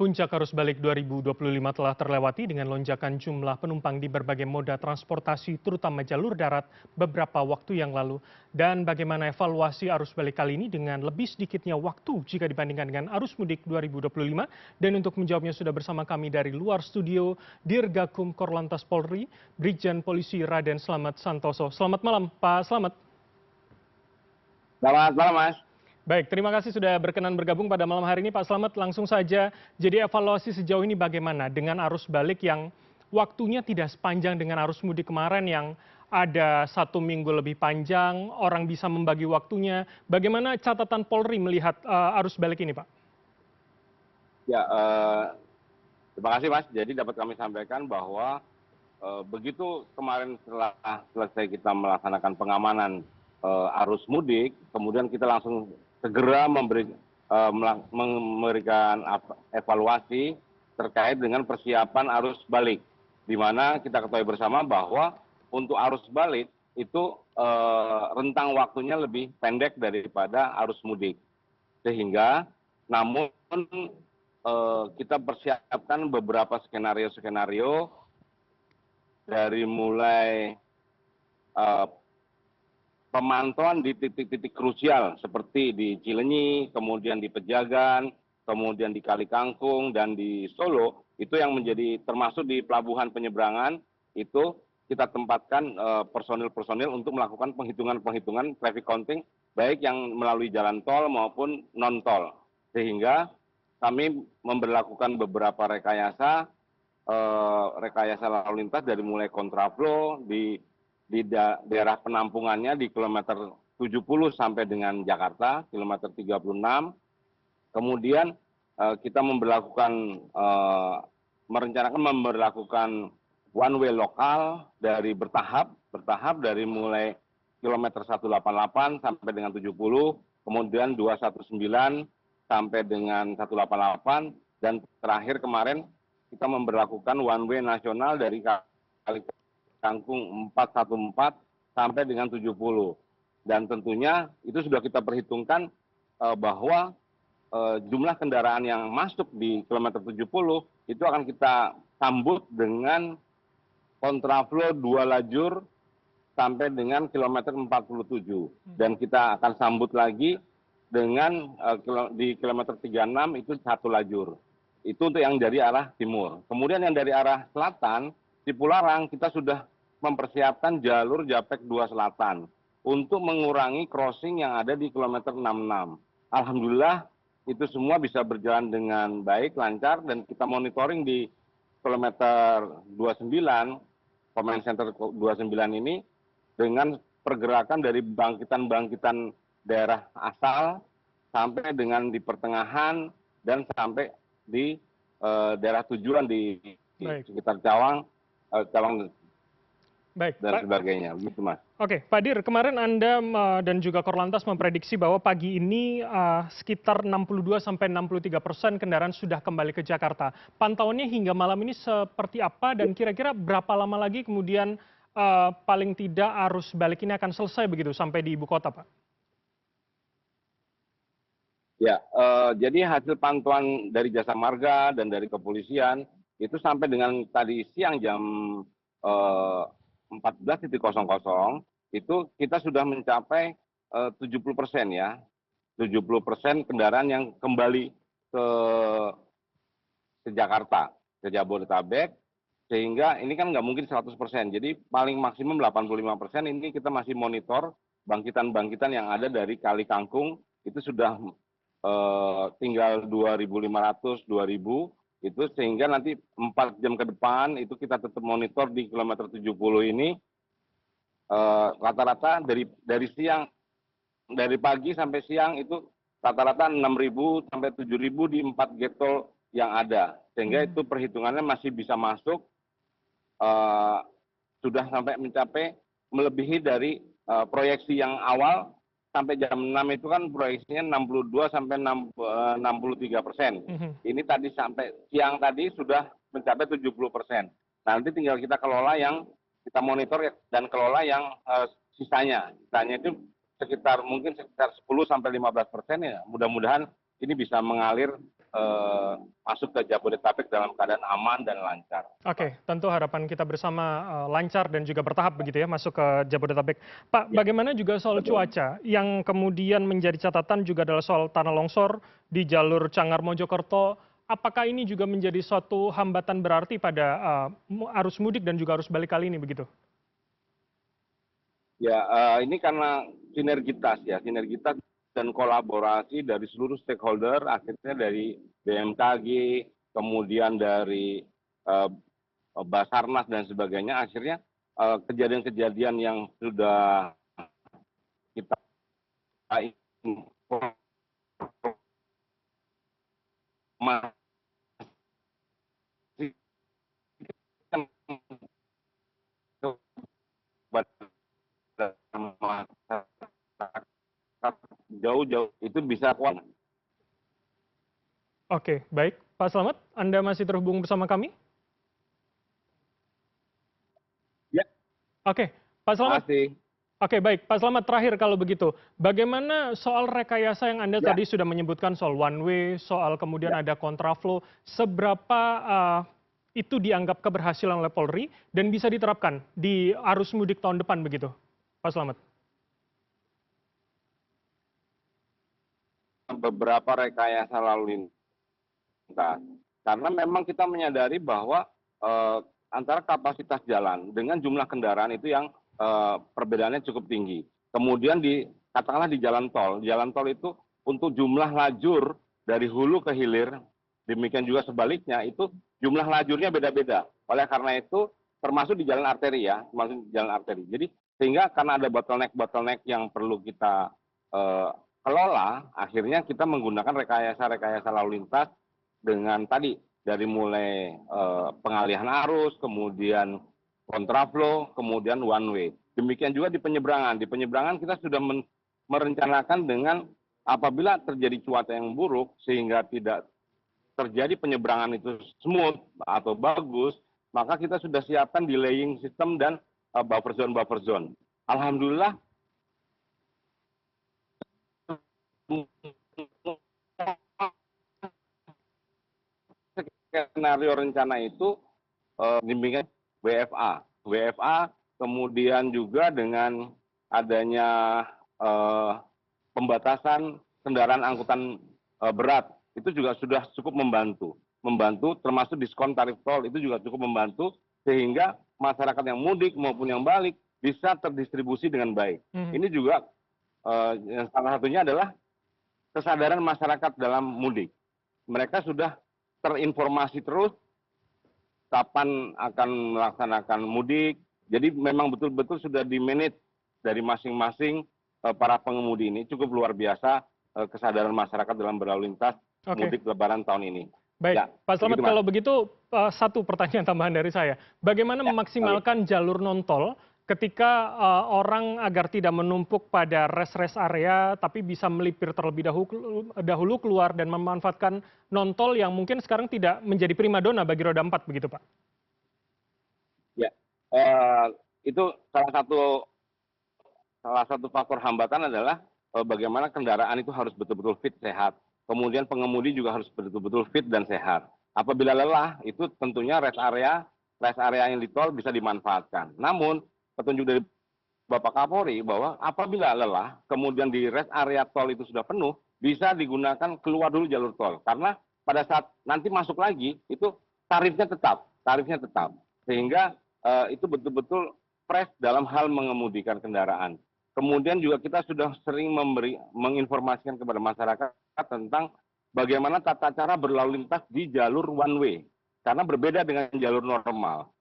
Puncak arus balik 2025 telah terlewati dengan lonjakan jumlah penumpang di berbagai moda transportasi terutama jalur darat beberapa waktu yang lalu. Dan bagaimana evaluasi arus balik kali ini dengan lebih sedikitnya waktu jika dibandingkan dengan arus mudik 2025. Dan untuk menjawabnya sudah bersama kami dari luar studio Dirgakum Korlantas Polri, Brigjen Polisi Raden Slamet Santoso. Selamat malam Pak Slamet. Selamat malam Mas. Baik, terima kasih sudah berkenan bergabung pada malam hari ini Pak Slamet. Langsung saja, jadi evaluasi sejauh ini bagaimana dengan arus balik yang waktunya tidak sepanjang dengan arus mudik kemarin yang ada 1 minggu lebih panjang, orang bisa membagi waktunya. Bagaimana catatan Polri melihat arus balik ini Pak? Ya, terima kasih Mas. Jadi dapat kami sampaikan bahwa begitu kemarin setelah selesai kita melaksanakan pengamanan arus mudik, kemudian kita langsung segera memberikan evaluasi terkait dengan persiapan arus balik, di mana kita ketahui bersama bahwa untuk arus balik itu rentang waktunya lebih pendek daripada arus mudik, sehingga namun kita persiapkan beberapa skenario-skenario dari mulai pemantauan di titik-titik krusial seperti di Cilenyi, kemudian di Pejagan, kemudian di Kali Kangkung, dan di Solo, itu yang menjadi termasuk di pelabuhan penyeberangan, itu kita tempatkan personil-personil untuk melakukan penghitungan-penghitungan traffic counting, baik yang melalui jalan tol maupun non-tol. Sehingga kami memberlakukan beberapa rekayasa lalu lintas dari mulai kontraflow di daerah penampungannya di kilometer 70 sampai dengan Jakarta, kilometer 36. Kemudian kita merencanakan memberlakukan one way lokal dari bertahap dari mulai kilometer 188 sampai dengan 70, kemudian 219 sampai dengan 188, dan terakhir kemarin kita memberlakukan one way nasional dari Kali Kangkung 414 sampai dengan 70. Dan tentunya itu sudah kita perhitungkan bahwa jumlah kendaraan yang masuk di kilometer 70 itu akan kita sambut dengan kontraflow 2 lajur sampai dengan kilometer 47. Dan kita akan sambut lagi dengan di kilometer 36 itu 1 lajur. Itu untuk yang dari arah timur. Kemudian yang dari arah selatan, di Pularang kita sudah mempersiapkan jalur Japek 2 Selatan untuk mengurangi crossing yang ada di kilometer 66. Alhamdulillah itu semua bisa berjalan dengan baik, lancar, dan kita monitoring di kilometer 29, Command Center 29 ini, dengan pergerakan dari bangkitan-bangkitan daerah asal sampai dengan di pertengahan dan sampai di daerah tujuan di sekitar Cawang Baik, dan sebagainya, begitu Mas. Oke, Pak Dir, kemarin Anda dan juga Korlantas memprediksi bahwa pagi ini sekitar 62-63% kendaraan sudah kembali ke Jakarta. Pantauannya hingga malam ini seperti apa dan kira-kira berapa lama lagi kemudian paling tidak arus balik ini akan selesai begitu sampai di ibu kota, Pak? Ya, jadi hasil pantauan dari Jasa Marga dan dari kepolisian itu sampai dengan tadi siang jam 14.00 itu kita sudah mencapai 70% ya, 70% kendaraan yang kembali ke Jakarta, ke Jabodetabek, sehingga ini kan nggak mungkin 100%, jadi paling maksimum 85% ini kita masih monitor bangkitan-bangkitan yang ada dari Kali Kangkung, itu sudah tinggal 2.500, 2.000, itu sehingga nanti 4 jam ke depan itu kita tetap monitor di kilometer 70 ini rata-rata dari siang, dari pagi sampai siang itu rata-rata 6.000 sampai 7.000 di 4 gate tol yang ada, sehingga itu perhitungannya masih bisa masuk, sudah sampai mencapai melebihi dari proyeksi yang awal. Sampai jam 6 itu kan proyeksinya 62 sampai 63%. Ini tadi sampai siang tadi sudah mencapai 70%. Nanti tinggal kita kelola yang kita monitor dan kelola yang sisanya. Sisanya itu mungkin sekitar 10 sampai 15% ya. Mudah-mudahan ini bisa mengalir masuk ke Jabodetabek dalam keadaan aman dan lancar. Oke, tentu harapan kita bersama lancar dan juga bertahap begitu ya masuk ke Jabodetabek. Pak, Ya, bagaimana juga soal betul. cuaca yang kemudian menjadi catatan juga adalah soal tanah longsor di jalur Cangar Mojokerto. Apakah ini juga menjadi suatu hambatan berarti pada arus mudik dan juga arus balik kali ini begitu? Ya, ini karena sinergitas ya, sinergitas dan kolaborasi dari seluruh stakeholder, akhirnya dari BMKG, kemudian dari eh, Basarnas dan sebagainya, akhirnya kejadian-kejadian yang sudah kita informasikan kepada masyarakat jauh-jauh itu bisa kuat. Oke, baik. Pak Slamet, Anda masih terhubung bersama kami? Ya, Oke, Pak Slamet. masih. Oke, baik. Pak Slamet, terakhir kalau begitu. Bagaimana soal rekayasa yang Anda Ya, tadi sudah menyebutkan soal one way, soal kemudian ya. ada kontraflow, seberapa itu dianggap keberhasilan oleh Polri dan bisa diterapkan di arus mudik tahun depan begitu, Pak Slamet? Beberapa rekayasa lalu lintas. Karena memang kita menyadari bahwa antara kapasitas jalan dengan jumlah kendaraan itu yang perbedaannya cukup tinggi. Kemudian katakanlah di jalan tol itu untuk jumlah lajur dari hulu ke hilir, demikian juga sebaliknya itu jumlah lajurnya beda-beda. Oleh karena itu termasuk di jalan arteri ya, termasuk di jalan arteri. Jadi sehingga karena ada bottleneck yang perlu kita eh, kelola, akhirnya kita menggunakan rekayasa lalu lintas dengan tadi dari mulai pengalihan arus, kemudian kontraflow, kemudian one way. Demikian juga di penyeberangan. Di penyeberangan kita sudah merencanakan dengan apabila terjadi cuaca yang buruk sehingga tidak terjadi penyeberangan itu smooth atau bagus, maka kita sudah siapkan delaying system dan buffer zone. Alhamdulillah skenario rencana itu demikian WFA, kemudian juga dengan adanya pembatasan kendaraan angkutan berat, itu juga sudah cukup membantu termasuk diskon tarif tol itu juga cukup membantu sehingga masyarakat yang mudik maupun yang balik bisa terdistribusi dengan baik. Mhm. Ini juga yang salah satunya adalah kesadaran masyarakat dalam mudik. Mereka sudah terinformasi terus kapan akan melaksanakan mudik. Jadi memang betul-betul sudah di-manage dari masing-masing para pengemudi ini. Cukup luar biasa kesadaran masyarakat dalam berlalu lintas Oke. mudik lebaran tahun ini. Baik, Ya, Pak Slamet, begitu Mas. kalau begitu satu pertanyaan tambahan dari saya. Bagaimana Ya, oke. memaksimalkan jalur non-tol ketika orang agar tidak menumpuk pada rest-rest area, tapi bisa melipir terlebih dahulu keluar dan memanfaatkan non-tol yang mungkin sekarang tidak menjadi primadona bagi roda 4 begitu, Pak? Ya, itu salah satu faktor hambatan adalah bagaimana kendaraan itu harus betul-betul fit, sehat. Kemudian pengemudi juga harus betul-betul fit dan sehat. Apabila lelah, itu tentunya rest area yang di tol bisa dimanfaatkan. Namun, petunjuk dari Bapak Kapolri bahwa apabila lelah, kemudian di rest area tol itu sudah penuh, bisa digunakan keluar dulu jalur tol. Karena pada saat nanti masuk lagi, itu tarifnya tetap. Sehingga itu betul-betul fresh dalam hal mengemudikan kendaraan. Kemudian juga kita sudah sering menginformasikan kepada masyarakat tentang bagaimana tata cara berlalu lintas di jalur one way. Karena berbeda dengan jalur normal.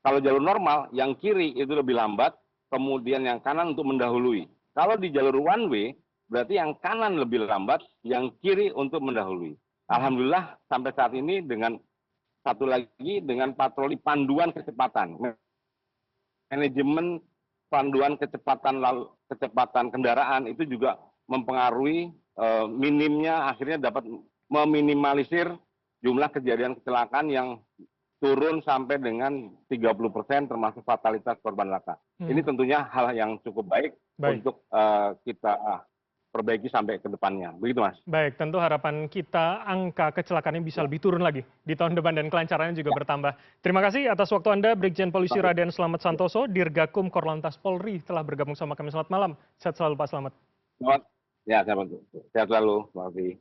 Kalau jalur normal, yang kiri itu lebih lambat, kemudian yang kanan untuk mendahului. Kalau di jalur one way, berarti yang kanan lebih lambat, yang kiri untuk mendahului. Alhamdulillah sampai saat ini dengan satu lagi dengan patroli panduan kecepatan. Manajemen panduan kecepatan kendaraan itu juga mempengaruhi minimnya akhirnya dapat meminimalisir jumlah kejadian kecelakaan yang turun sampai dengan 30% termasuk fatalitas korban laka. Ini tentunya hal yang cukup baik Baik. untuk kita perbaiki sampai ke depannya. Begitu, Mas. Baik, tentu harapan kita angka kecelakaannya bisa lebih turun lagi di tahun depan dan kelancarannya juga Ya, bertambah. Terima kasih atas waktu Anda, Brigjen Polisi baik. Raden Slamet Santoso, Dirgakum Korlantas Polri telah bergabung sama kami. Selamat malam. Sehat selalu Pak Slamet. Selamat- Ya, sehat selalu, Pak Alfi.